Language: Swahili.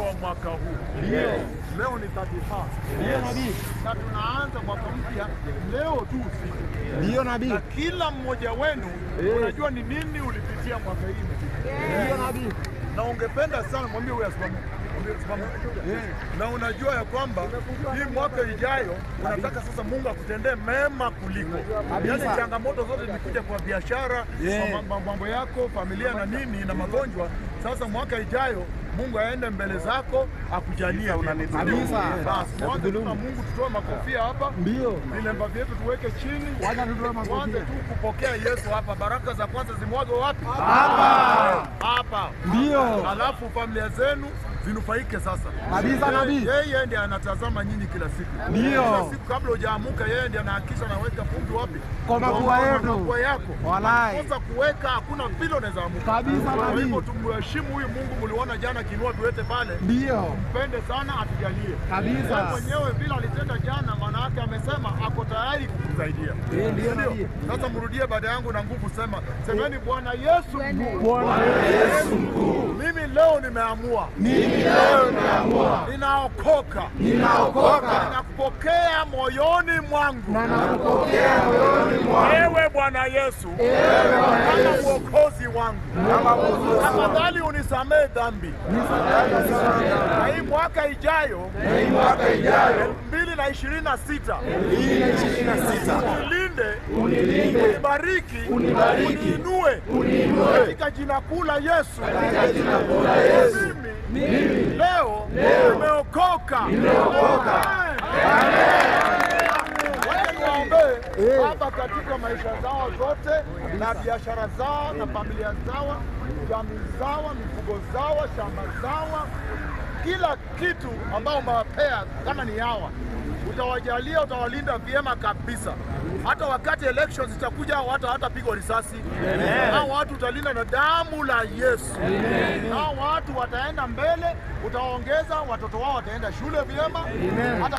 mwisho wa mwaka huu. Leo ni 31. Na tunaanza mwaka mpya leo tu usiku. Ndio nabii. Na kila mmoja wenu unajua ni nini ulipitia mwaka hii. Ndio nabii. Na ungependa sana mwambie huyu asimame. Na unajua ya kwamba hii mwaka ijayo unataka sasa Mungu akutendee mema kuliko. Yaani changamoto zote zikuja kwa biashara, mambo yako, familia na nini na magonjwa. Sasa mwaka ijayo Mungu aende mbele zako akujalie kabisa. Basi Mungu tutoe makofia hapa. Ndio. Vilemba vyetu tuweke chini. Wacha tutoe makofia. Kwanza tu kupokea Yesu hapa. Baraka za kwanza zimwage wapi? Hapa. Ndio. Alafu familia zenu zinufaike sasa. Kabisa nabii. Yeye ndiye anatazama nyinyi kila siku. Ndio. Kila siku kabla hujaamuka yeye ndiye anahakisha anaweka pumzi wapi? Kwa mapua yetu. Mapua yako. Walai. Sasa kuweka hakuna vile unaweza amuka. Kabisa nabii. Kwa hivyo tumheshimu huyu Mungu mliona jana kinua tuwete pale. Ndio. Mpende sana atujalie. Kabisa. Yeye mwenyewe vile alitenda jana maana yake amesema ako tayari kukusaidia. Ndio nabii. Sasa mrudie baada yangu na nguvu semeni Bwana Yesu mkuu. Bwana Yesu mkuu. Mimi leo nimeamua. Ninaokoka. Ninakupokea moyoni mwangu. Ewe Bwana Yesu. Kama mwokozi wangu. Tafadhali unisamehe dhambi. Na hii mwaka ijayo 2026 unilinde, unibariki, uniinue katika jina kuu la Yesu. Mimi leo nimeokoka. Wacha niwaombee hapa katika maisha zao zote na biashara zao na familia zao, jamii zao, mifugo zao, shamba zao, kila kitu ambao umewapea kama ni hawa. Utawajalia, utawalinda vyema kabisa. Hata wakati elections zitakuja hatapigwa risasi. Hao watu utalinda na damu la Yesu. Hao watu wataenda mbele, utaongeza watoto wao wataenda shule vyema. Hata